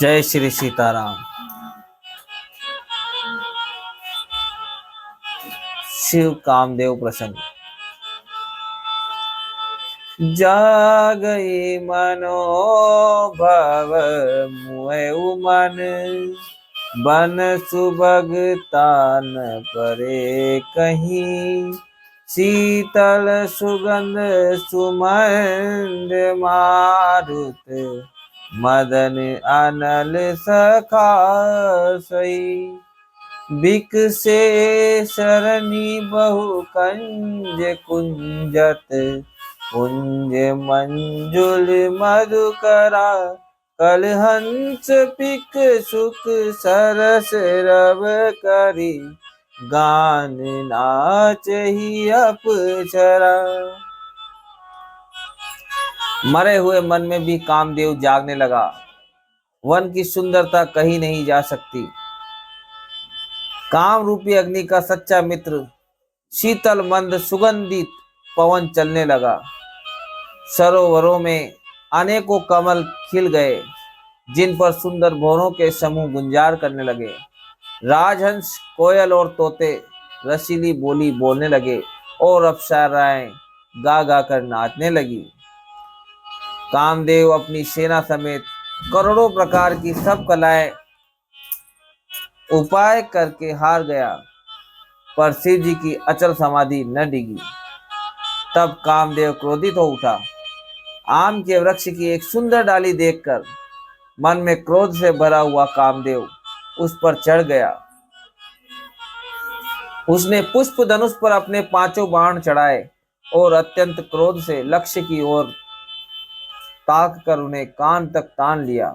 जय श्री सीताराम। शिव कामदेव प्रसंग। जागई मनोभव मुए मन, बन सुबग तान परे कहीं। शीतल सुगंध सुमंद मारुत, मदन अनल सखा सई। बिक से सरणी बहु कंज कुंजत, कुंज मंजुल मधुकरा। कलहंस पिक सुख सरस रव करी, गान नाच ही अपचरा। मरे हुए मन में भी कामदेव जागने लगा। वन की सुंदरता कहीं नहीं जा सकती। काम रूपी अग्नि का सच्चा मित्र शीतल मंद सुगंधित पवन चलने लगा। सरोवरों में अनेकों कमल खिल गए, जिन पर सुंदर भौरों के समूह गुंजार करने लगे। राजहंस, कोयल और तोते रसीली बोली बोलने लगे और अप्सराएं गा गा कर नाचने लगी। कामदेव अपनी सेना समेत करोड़ों प्रकार की सब कलाएं उपाय करके हार गया, पर शिव जी की अचल समाधि न डिगी। तब कामदेव क्रोधित हो उठा। आम के वृक्ष की एक सुंदर डाली देखकर मन में क्रोध से भरा हुआ कामदेव उस पर चढ़ गया। उसने पुष्प धनुष पर अपने 5 बाण चढ़ाए और अत्यंत क्रोध से लक्ष्य की ओर ताक कर उन्हें कान तक तान लिया।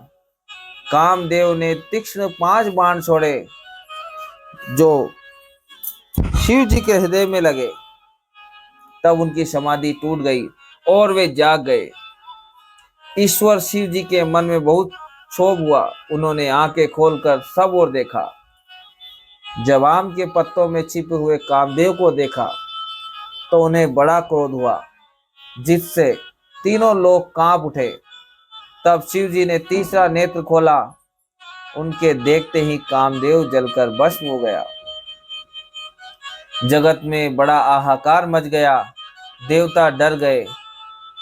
कामदेव ने तीक्ष्ण 5 बाण छोड़े, जो शिव जी के हृदय में लगे। तब उनकी समाधि टूट गई और वे जाग गए। ईश्वर शिव जी के मन में बहुत क्षोभ हुआ। उन्होंने आंखें खोलकर सब ओर देखा। जब आम के पत्तों में छिपे हुए कामदेव को देखा तो उन्हें बड़ा क्रोध हुआ, जिससे तीनों लोग कांप उठे। तब शिव जी ने तीसरा नेत्र खोला। उनके देखते ही कामदेव जलकर भस्म हो गया। जगत में बड़ा हाहाकार मच गया। देवता डर गए,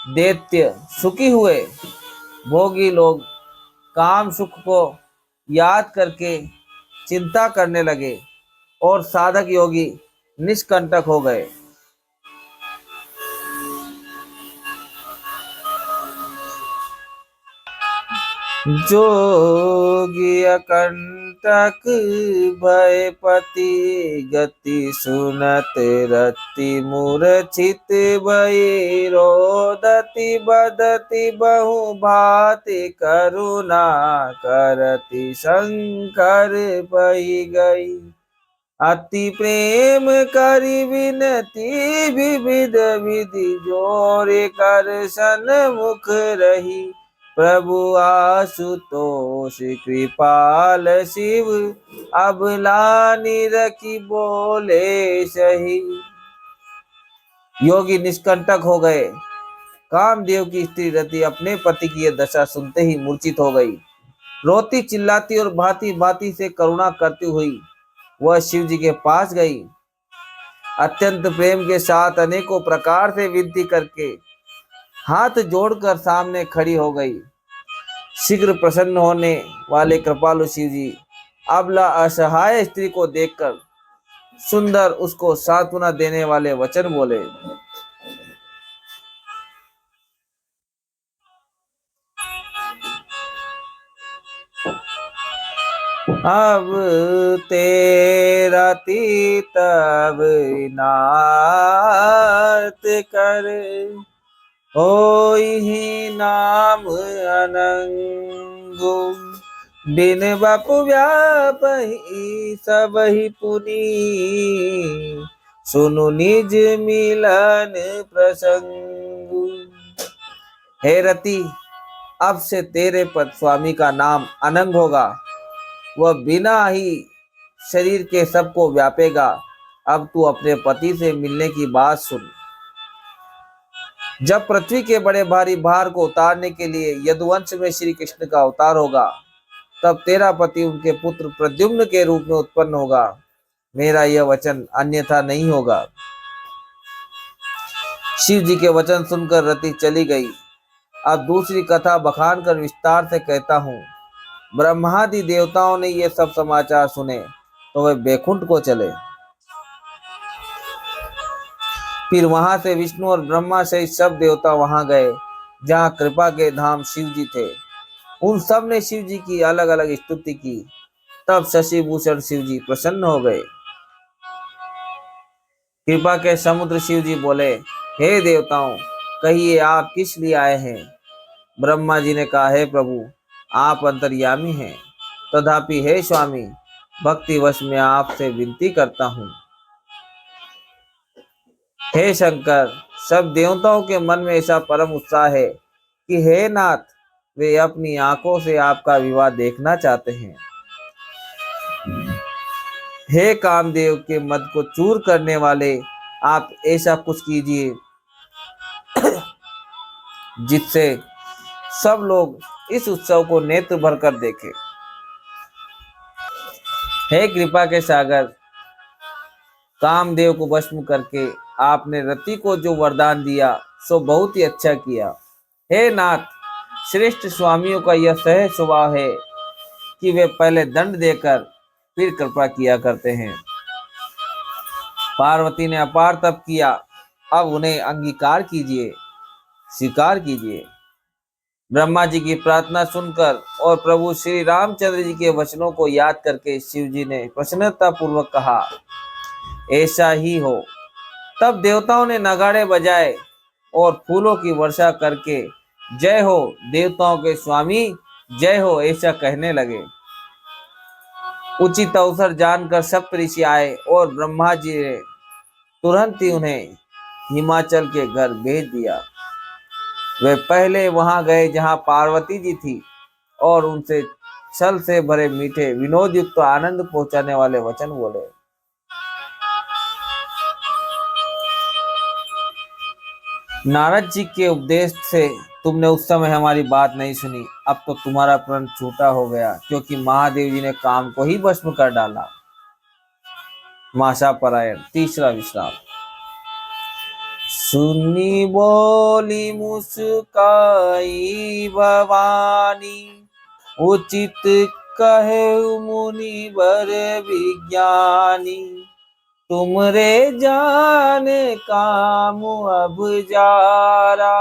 दैत्य सुखी हुए। भोगी लोग काम सुख को याद करके चिंता करने लगे और साधक योगी निष्कंटक हो गए। जोगी अकंटक भयपति, गति सुनत रति मूर्छित भई। रोदति बदति बहु भांति, करुणा करति शंकर पई गई। अति प्रेम करि विनती विविध विधि, जोरे कर सन्मुख रही। प्रभु आशुतोष कृपाल शिव, अबलानि रखी बोले सही। योगी निष्कंटक हो गए। कामदेव की स्त्री रति अपने पति की यह दशा सुनते ही मूर्छित हो गई। रोती चिल्लाती और भांति भांति से करुणा करती हुई वह शिव जी के पास गई। अत्यंत प्रेम के साथ अनेकों प्रकार से विनती करके हाथ जोड़कर सामने खड़ी हो गई। शीघ्र प्रसन्न होने वाले कृपालु शिव जी अबला असहाय स्त्री को देखकर सुंदर उसको सांत्वना देने वाले वचन बोले। अब तेरा तब नाथ कर, होई नाम अनंगो। बिन बपु व्यापहि सबहि पुनि, सुनु निज मिलन प्रसंग। हे रति, अब से तेरे पद स्वामी का नाम अनंग होगा। वह बिना ही शरीर के सबको व्यापेगा। अब तू अपने पति से मिलने की बात सुन। जब पृथ्वी के बड़े भारी भार को उतारने के लिए यदुवंश में श्री कृष्ण का अवतार होगा, तब तेरा पति उनके पुत्र प्रद्युम्न के रूप में उत्पन्न होगा। मेरा यह वचन अन्यथा नहीं होगा। शिव जी के वचन सुनकर रति चली गई। अब दूसरी कथा बखान कर विस्तार से कहता हूँ। ब्रह्मादि देवताओं ने ये सब समाचार सुने तो वे बैकुंठ को चले। फिर वहां से विष्णु और ब्रह्मा सहित सब देवता वहां गए जहाँ कृपा के धाम शिव जी थे। उन सब ने शिव जी की अलग अलग स्तुति की। तब शशि भूषण शिव जी प्रसन्न हो गए। कृपा के समुद्र शिव जी बोले, हे देवताओं, कहिए आप किस लिए आए हैं। ब्रह्मा जी ने कहा, हे प्रभु, आप अंतर्यामी हैं, तथापि हे स्वामी, भक्तिवश में आपसे विनती करता हूँ। हे शंकर, सब देवताओं के मन में ऐसा परम उत्साह है कि हे नाथ, वे अपनी आंखों से आपका विवाह देखना चाहते हैं। हे कामदेव के मद को चूर करने वाले, आप ऐसा कुछ कीजिए जिससे सब लोग इस उत्सव को नेत्र भर कर देखें। हे कृपा के सागर, कामदेव को भस्म करके आपने रति को जो वरदान दिया सो बहुत ही अच्छा किया। हे नाथ, श्रेष्ठ स्वामियों का यह सहज स्वभाव है कि वे पहले दंड देकर फिर कृपा किया करते हैं। पार्वती ने अपार तप किया, अब उन्हें अंगीकार कीजिए, स्वीकार कीजिए। ब्रह्मा जी की प्रार्थना सुनकर और प्रभु श्री रामचंद्र जी के वचनों को याद करके शिव जी ने प्रसन्नता पूर्वक कहा, ऐसा ही हो। तब देवताओं ने नगाड़े बजाए और फूलों की वर्षा करके जय हो देवताओं के स्वामी, जय हो ऐसा कहने लगे। उचित अवसर जानकर सप्त ऋषि आए और ब्रह्मा जी ने तुरंत ही उन्हें हिमाचल के घर भेज दिया। वे पहले वहां गए जहां पार्वती जी थी और उनसे छल से भरे मीठे विनोद युक्त आनंद पहुंचाने वाले वचन बोले। नारद जी के उपदेश से तुमने उस समय हमारी बात नहीं सुनी। अब तो तुम्हारा प्रण छूटा हो गया, क्योंकि महादेव जी ने काम को ही भस्म कर डाला। माशा परायण तीसरा विश्राम। सुनी बोली मुस्काई भवानी, उचित कहे मुनि वर विज्ञानी। तुमरे जान काम अब जारा,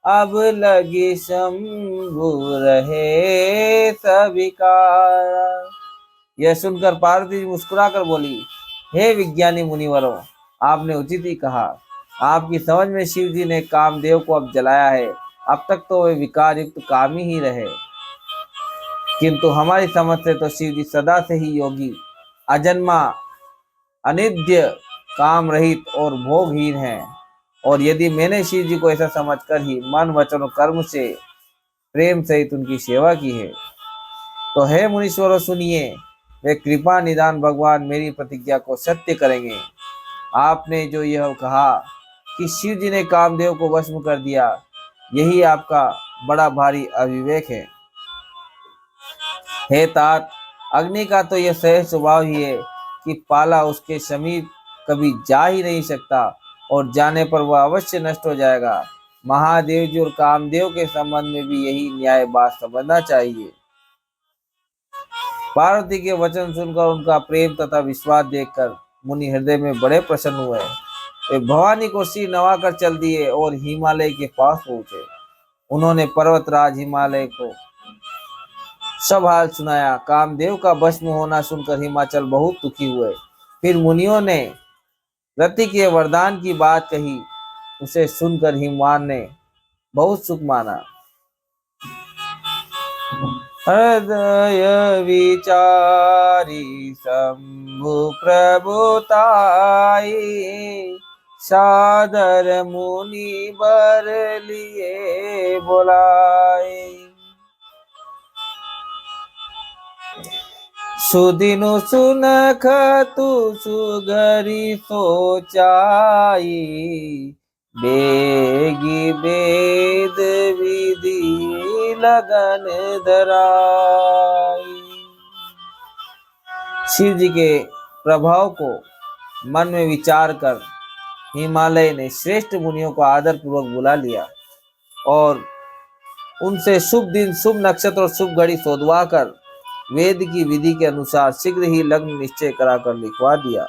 अब लगे शंभु रहे सविकारा। यह सुनकर पार्वती जी मुस्कुराकर बोली, हे विज्ञानी मुनिवरों, आपने उचित ही कहा। आपकी समझ में शिव जी ने कामदेव को अब जलाया है। अब तक तो वे विकार युक्त कामी ही रहे, किंतु हमारी समझ से तो शिव जी सदा से ही योगी, अजन्मा, अनित्य, काम रहित और भोगहीन है। और यदि मैंने शिव जी को ऐसा समझकर ही मन वचन और कर्म से प्रेम सहित उनकी सेवा की है, तो हे मुनीश्वरों सुनिए, वे कृपा निदान भगवान मेरी प्रतिज्ञा को सत्य करेंगे। आपने जो यह कहा कि शिव जी ने कामदेव को भस्म कर दिया, यही आपका बड़ा भारी अविवेक है। हे तात, अग्नि का तो यह सहज स्वभाव ही है कि पाला उसके समीप कभी जा ही नहीं सकता और जाने पर वह अवश्य नष्ट हो जाएगा। महादेव जी और कामदेव के संबंध में भी यही न्याय बात समझना चाहिए। पार्वती के वचन सुनकर उनका प्रेम तथा विश्वास देखकर मुनि हृदय में बड़े प्रसन्न हुए। वे भवानी को सिर नवाकर चल दिए और हिमालय के पास पहुंचे। उन्होंने पर्वतराज हिमालय को सब हाल सुनाया। कामदेव का भस्म होना सुनकर हिमाचल बहुत दुखी हुए। फिर मुनियों ने रति के वरदान की बात कही। उसे सुनकर हिमवान ने बहुत सुख माना। हृदय विचारी शंभु प्रभुताई, सादर मुनि बर लिए बोलाए। सुदिनु सुनख तु सुगरी सोचाई, बेगी वेद विधि लगन धराई। शिव जी के प्रभाव को मन में विचार कर हिमालय ने श्रेष्ठ मुनियों को आदर पूर्वक बुला लिया और उनसे शुभ दिन, शुभ नक्षत्र और शुभ घड़ी सोधवा कर वेद की विधि के अनुसार शीघ्र ही लग्न निश्चय कराकर लिखवा दिया।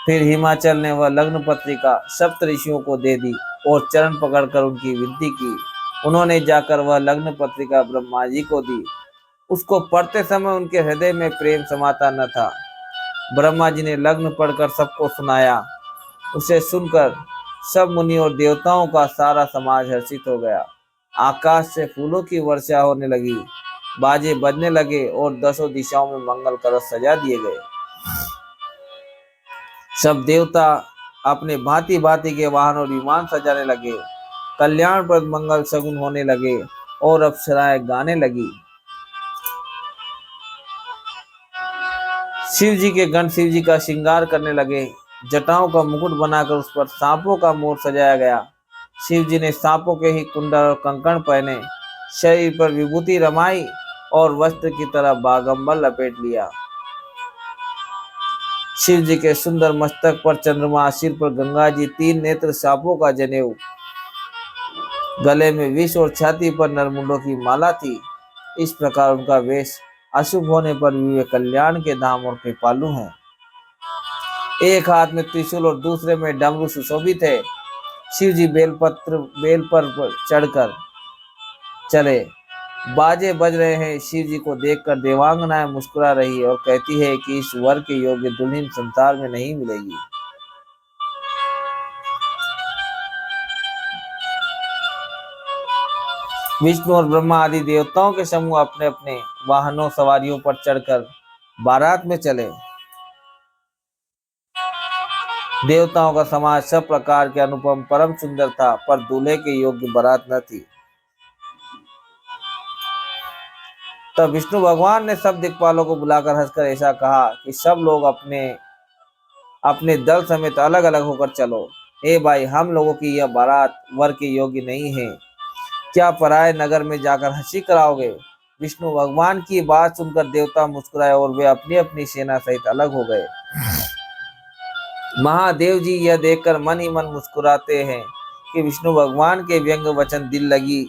फिर हिमाचल ने वह लग्न पत्रिका सप्त ऋषियों को दे दी और चरण पकड़कर उनकी विनती की। उन्होंने जाकर वह लग्न पत्रिका ब्रह्मा जी को दी। उसको पढ़ते समय उनके हृदय में प्रेम समाता न था। ब्रह्मा जी ने लग्न पढ़कर सबको सुनाया। उसे सुनकर सब मुनि और देवताओं का सारा समाज हर्षित हो गया। आकाश से फूलों की वर्षा होने लगी, बाजे बजने लगे और दसों दिशाओं में मंगल कलश सजा दिए गए। सब देवता अपने भांति भांति के वाहन और विमान सजाने लगे। कल्याणप्रद मंगल शगुन होने लगे और अप्सराएं गाने लगी। शिव जी के गण शिव जी का श्रृंगार करने लगे। जटाओं का मुकुट बनाकर उस पर सांपों का मोर सजाया गया। शिव जी ने सांपों के ही कुंडल और कंकण पहने, शरीर पर विभूति रमाई और वस्त्र की तरह बागंबर लपेट लिया। शिव जी के सुंदर मस्तक पर चंद्रमा, सिर पर गंगा जी, तीन नेत्र सांपों का जनेऊ, गले में विष और छाती पर नरमुंडों की माला थी। इस प्रकार उनका वेश अशुभ होने पर भी वे कल्याण के धाम और कृपालु हैं। एक हाथ में त्रिशूल और दूसरे में डमरू सुशोभित है। शिव जी बेल पर चढ़कर चले। बाजे बज रहे हैं। शिव जी को देखकर देवांगनाएं मुस्कुरा रही और कहती है कि इस वर के योग्य दुल्हन संसार में नहीं मिलेगी। विष्णु और ब्रह्मा आदि देवताओं के समूह अपने अपने वाहनों सवारियों पर चढ़कर बारात में चले। देवताओं का समाज सब प्रकार के अनुपम परम सुंदर था, पर दूल्हे के योग्य बारात न थी। तब विष्णु भगवान ने सब दिक्पालों को बुलाकर हंसकर ऐसा कहा कि सब लोग अपने अपने दल समेत अलग अलग होकर चलो। हे भाई, हम लोगों की यह बारात वर के योग्य नहीं है। क्या पराये नगर में जाकर हंसी कराओगे? विष्णु भगवान की बात सुनकर देवता मुस्कुराए और वे अपनी अपनी सेना सहित अलग हो गए। महादेव जी यह देखकर मन ही मन मुस्कुराते हैं कि विष्णु भगवान के व्यंग वचन दिल लगी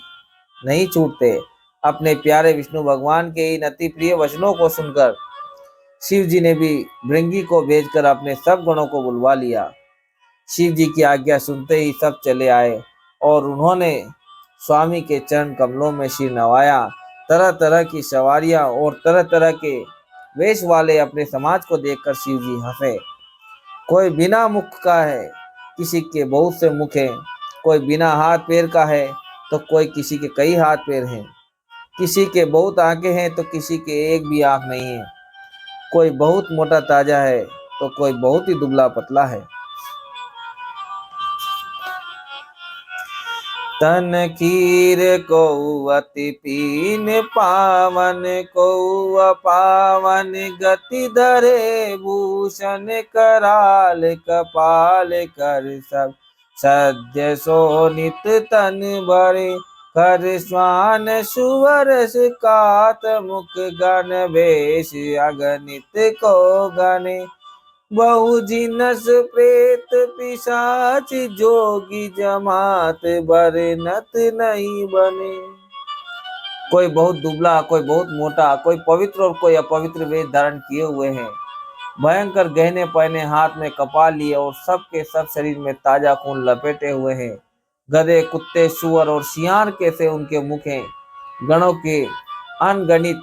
नहीं छूटते। अपने प्यारे विष्णु भगवान के इन अति प्रिय वचनों को सुनकर शिव जी ने भी भृंगी को भेजकर अपने सब गणों को बुलवा लिया। शिव जी की आज्ञा सुनते ही सब चले आए और उन्होंने स्वामी के चरण कमलों में सिर नवाया। तरह तरह की सवारियां और तरह तरह के वेश वाले अपने समाज को देखकर शिव जी हंसे। कोई बिना मुख का है, किसी के बहुत से मुख हैं। कोई बिना हाथ पैर का है तो कोई किसी के कई हाथ पैर हैं। किसी के बहुत आंखें हैं तो किसी के एक भी आंख नहीं है। कोई बहुत मोटा ताजा है तो कोई बहुत ही दुबला पतला है। तन खीर को अति पीन पावन को अपावन, गति धरे भूषण कराल कपाल कर सब सद्य सोनित तन भरे। कर स्वान सुवरस कात मुख गण भेष अगणित को गणे। बहु जिनस प्रेत पिशाच जोगी जमात बरनत नहीं बने। कोई बहुत दुबला, कोई बहुत मोटा, कोई पवित्र और कोई अपवित्र वेश धारण किए हुए हैं। भयंकर गहने पहने, हाथ में कपाल लिए और सबके सब शरीर में ताजा खून लपेटे हुए हैं। गधे, कुत्ते, सुअर और सियार कैसे उनके मुख हैं। गणों के अनगणित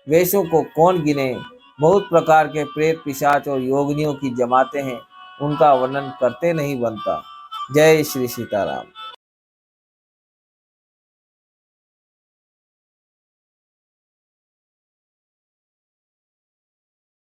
वेशों को कौन गिने। बहुत प्रकार के प्रेत, पिशाच और योगिनियों की जमाते हैं, उनका वर्णन करते नहीं बनता। जय श्री सीताराम।